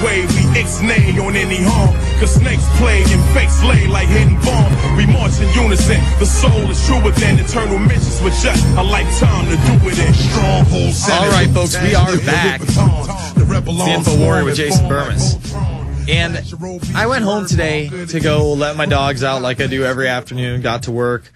way, we ixnay on any harm. Cause snakes play and fakes lay like hidden bombs. We march in unison, the soul is true within. Eternal missions with just a lifetime to do it in. Strongholds. All right, folks, we are back. It's the Infowarrior with Jason Bermas. And I went home today to go let my dogs out like I do every afternoon, got to work,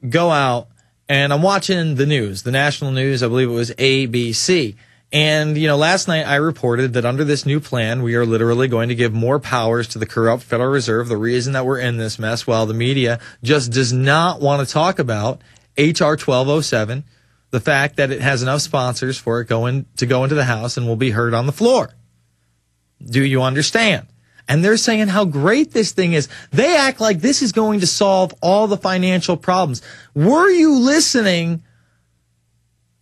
go out, and I'm watching the news, the national news. I believe it was ABC. And, you know, last night I reported that under this new plan, we are literally going to give more powers to the corrupt Federal Reserve. The reason that we're in this mess, while the media just does not want to talk about H.R. 1207, the fact that it has enough sponsors for it to go into the House and will be heard on the floor. Do you understand? And they're saying how great this thing is. They act like this is going to solve all the financial problems. Were you listening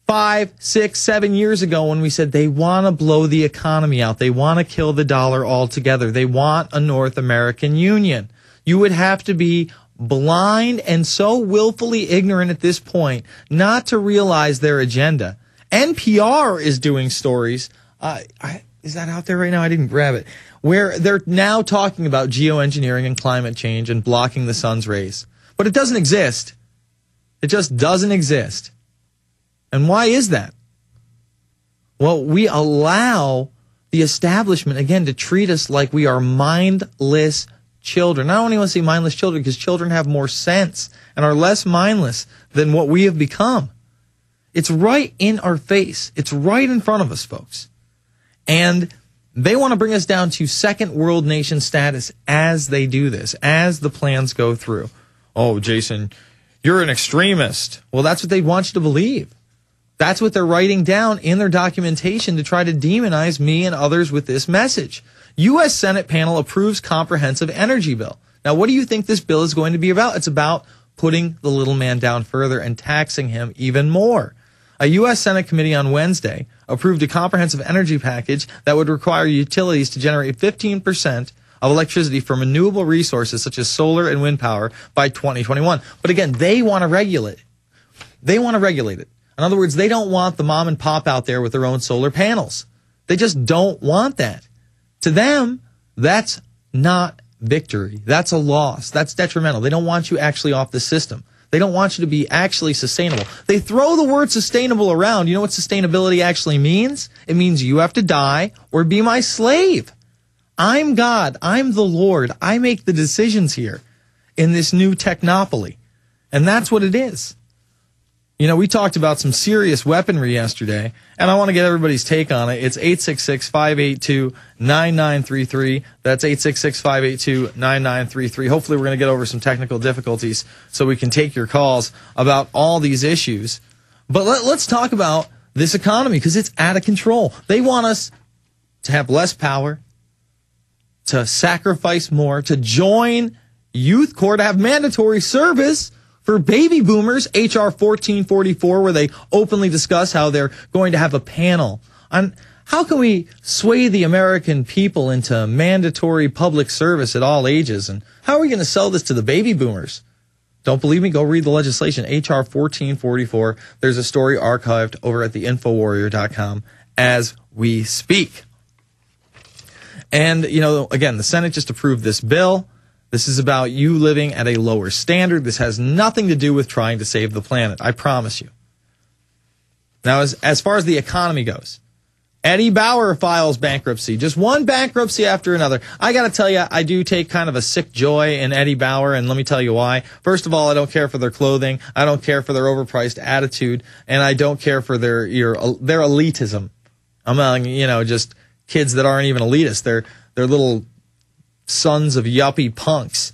5, 6, 7 years ago when we said they want to blow the economy out? They want to kill the dollar altogether. They want a North American Union. You would have to be blind and so willfully ignorant at this point not to realize their agenda. NPR is doing stories. Is that out there right now? I didn't grab it. Where they're now talking about geoengineering and climate change and blocking the sun's rays. But it doesn't exist. It just doesn't exist. And why is that? Well, we allow the establishment, again, to treat us like we are mindless children. I don't even want to say mindless children because children have more sense and are less mindless than what we have become. It's right in our face. It's right in front of us, folks. And they want to bring us down to second world nation status as they do this, as the plans go through. Oh, Jason, you're an extremist. Well, that's what they want you to believe. That's what they're writing down in their documentation to try to demonize me and others with this message. U.S. Senate panel approves comprehensive energy bill. Now, what do you think this bill is going to be about? It's about putting the little man down further and taxing him even more. A U.S. Senate committee on Wednesday approved a comprehensive energy package that would require utilities to generate 15% of electricity from renewable resources such as solar and wind power by 2021. But again, they want to regulate it. They want to regulate it. In other words, they don't want the mom and pop out there with their own solar panels. They just don't want that. To them, that's not victory. That's a loss. That's detrimental. They don't want you actually off the system. They don't want you to be actually sustainable. They throw the word sustainable around. You know what sustainability actually means? It means you have to die or be my slave. I'm God. I'm the Lord. I make the decisions here in this new technopoly. And that's what it is. You know, we talked about some serious weaponry yesterday, and I want to get everybody's take on it. It's 866-582-9933. That's 866-582-9933. Hopefully we're going to get over some technical difficulties so we can take your calls about all these issues. But let's talk about this economy because it's out of control. They want us to have less power, to sacrifice more, to join youth corps, to have mandatory service for baby boomers, H.R. 1444, where they openly discuss how they're going to have a panel on how can we sway the American people into mandatory public service at all ages, and how are we going to sell this to the baby boomers? Don't believe me? Go read the legislation, H.R. 1444. There's a story archived over at the Infowarrior.com as we speak. And, you know, again, the Senate just approved this bill. This is about you living at a lower standard. This has nothing to do with trying to save the planet. I promise you. Now, as far as the economy goes, Eddie Bauer files bankruptcy. Just one bankruptcy after another. I got to tell you, I do take kind of a sick joy in Eddie Bauer, and let me tell you why. First of all, I don't care for their clothing. I don't care for their overpriced attitude, and I don't care for their elitism. Among, you know, just kids that aren't even elitists. They're little sons of yuppie punks,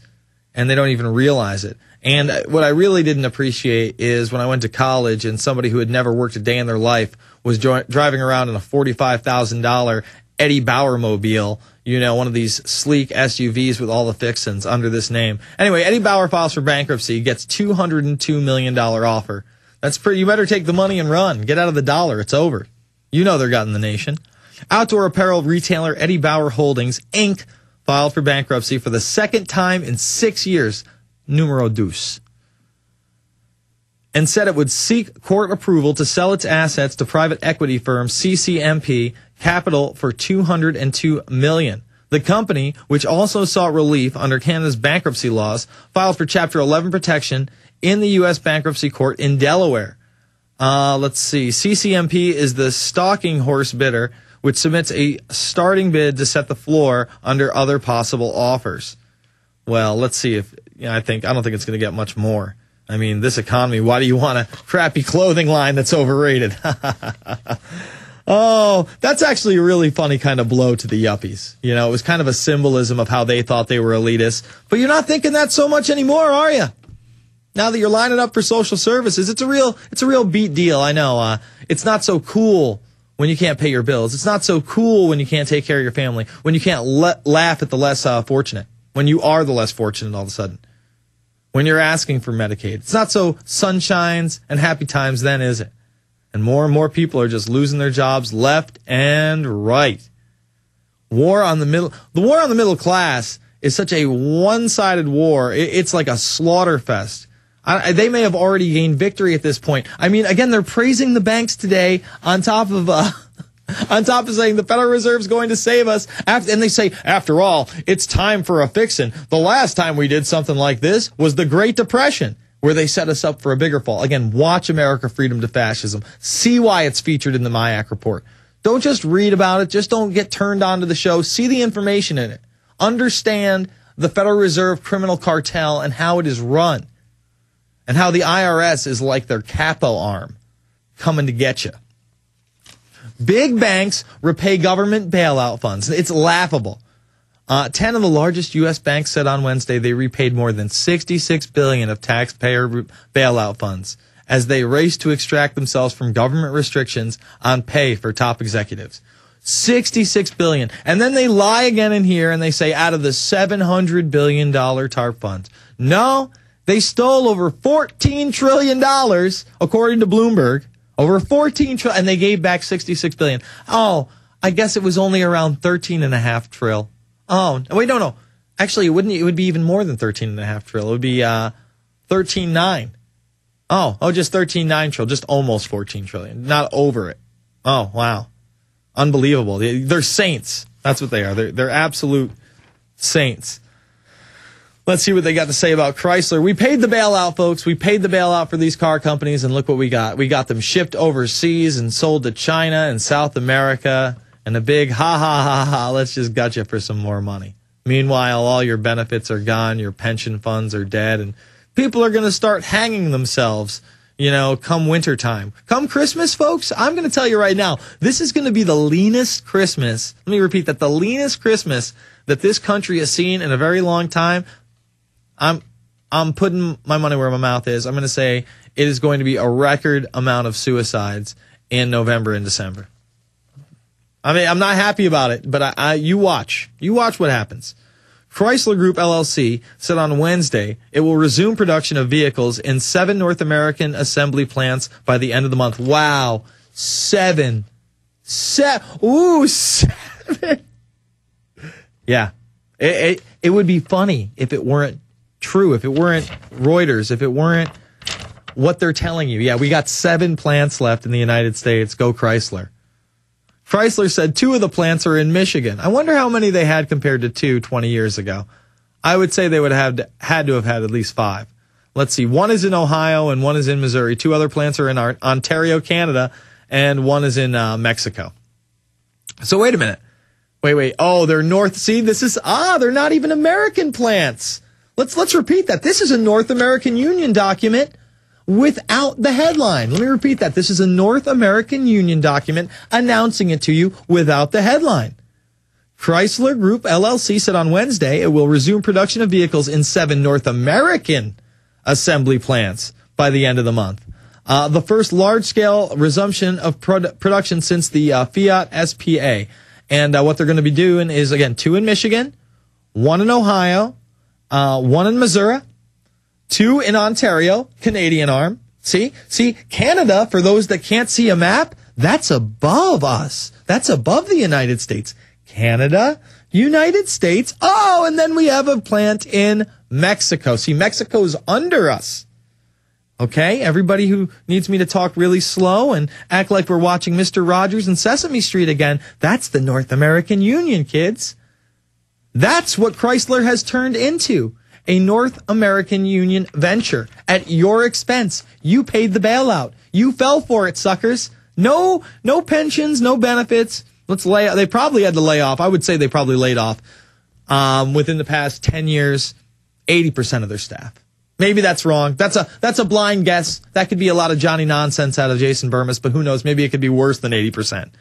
and they don't even realize it. And what I really didn't appreciate is when I went to college and somebody who had never worked a day in their life was driving around in a $45,000 Eddie Bauer mobile, you know, one of these sleek SUVs with all the fixins under this name. Anyway, Eddie Bauer files for bankruptcy, gets $202 million offer. That's pretty. You better take the money and run. Get out of the dollar. It's over. You know they're gutting the nation. Outdoor apparel retailer Eddie Bauer Holdings, Inc., filed for bankruptcy for the second time in 6 years. Numero dos. and said it would seek court approval to sell its assets to private equity firm CCMP Capital for $202 million. The company, which also sought relief under Canada's bankruptcy laws, filed for Chapter 11 protection in the U.S. Bankruptcy Court in Delaware. Let's see. CCMP is the stalking horse bidder, which submits a starting bid to set the floor under other possible offers. Well, let's see if, I don't think it's going to get much more. I mean, this economy, why do you want a crappy clothing line that's overrated? Oh, that's actually a really funny kind of blow to the yuppies. It was kind of a symbolism of how they thought they were elitists. But you're not thinking that so much anymore, are you? Now that you're lining up for social services, it's a real beat deal. I know. It's not so cool when you can't pay your bills. It's not so cool when you can't take care of your family, when you can't laugh at the less fortunate, when you are the less fortunate all of a sudden, when you're asking for Medicaid. It's not so sunshines and happy times then, is it? And more people are just losing their jobs left and right. The war on the middle class is such a one-sided war. It's like a slaughter fest. They may have already gained victory at this point. I mean, again, they're praising the banks today on top of saying the Federal Reserve is going to save us. And they say, after all, it's time for a fixin'. The last time we did something like this was the Great Depression, where they set us up for a bigger fall. Again, watch America, Freedom to Fascism. See why it's featured in the MIAC report. Don't just read about it. Just don't get turned on to the show. See the information in it. Understand the Federal Reserve criminal cartel and how it is run. And how the IRS is like their capo arm coming to get you. Big banks repay government bailout funds. It's laughable. 10 of the largest U.S. banks said on Wednesday they repaid more than $66 billion of taxpayer bailout funds as they race to extract themselves from government restrictions on pay for top executives. $66 billion. And then they lie again in here and they say out of the $700 billion TARP funds. No, they stole over $14 trillion, according to Bloomberg. Over $14 trillion, and they gave back $66 billion. Oh, I guess it was only around 13.5 trill. Oh, wait, no. Actually, it would be even more than 13.5 trill. It would be 13.9. Oh, just 13.9 trill, just almost 14 trillion, not over it. Oh, wow. Unbelievable. They're saints. That's what they are. They're absolute saints. Let's see what they got to say about Chrysler. We paid the bailout, folks. We paid the bailout for these car companies, and look what we got. We got them shipped overseas and sold to China and South America, and a big ha, let's just gut you for some more money. Meanwhile, all your benefits are gone, your pension funds are dead, and people are going to start hanging themselves, come wintertime. Come Christmas, folks, I'm going to tell you right now, this is going to be the leanest Christmas. Let me repeat that, the leanest Christmas that this country has seen in a very long time. I'm putting my money where my mouth is. I'm going to say it is going to be a record amount of suicides in November and December. I mean, I'm not happy about it, but you watch. You watch what happens. Chrysler Group LLC said on Wednesday it will resume production of vehicles in 7 North American assembly plants by the end of the month. Wow. 7. Ooh, 7. Yeah. It would be funny if it weren't true, if it weren't Reuters, if it weren't what they're telling you. Yeah, we got 7 plants left in the United States. Go Chrysler. Chrysler said 2 of the plants are in Michigan. I wonder how many they had compared to 2 20 years ago. I would say they would have had to have had at least 5. Let's see. 1 is in Ohio and 1 is in Missouri. 2 other plants are in Ontario, Canada, and 1 is in Mexico. So wait a minute. Wait. Oh, they're North. See, they're not even American plants. Let's repeat that. This is a North American Union document without the headline. Let me repeat that. This is a North American Union document announcing it to you without the headline. Chrysler Group LLC said on Wednesday it will resume production of vehicles in 7 North American assembly plants by the end of the month. The first large-scale resumption of production since the Fiat SPA. And what they're going to be doing is, again, 2 in Michigan, 1 in Ohio, 1 in Missouri, 2 in Ontario, Canadian arm. See, Canada, for those that can't see a map, that's above us. That's above the United States. Canada, United States. Oh, and then we have a plant in Mexico. See, Mexico's under us. Okay? Everybody who needs me to talk really slow and act like we're watching Mr. Rogers and Sesame Street again, that's the North American Union, kids. That's what Chrysler has turned into, a North American Union venture at your expense. You paid the bailout. You fell for it, suckers. No pensions, no benefits. They probably had to lay off. I would say they probably laid off within the past 10 years, 80% of their staff. Maybe that's wrong. That's a blind guess. That could be a lot of Johnny nonsense out of Jason Bermas, but who knows? Maybe it could be worse than 80%.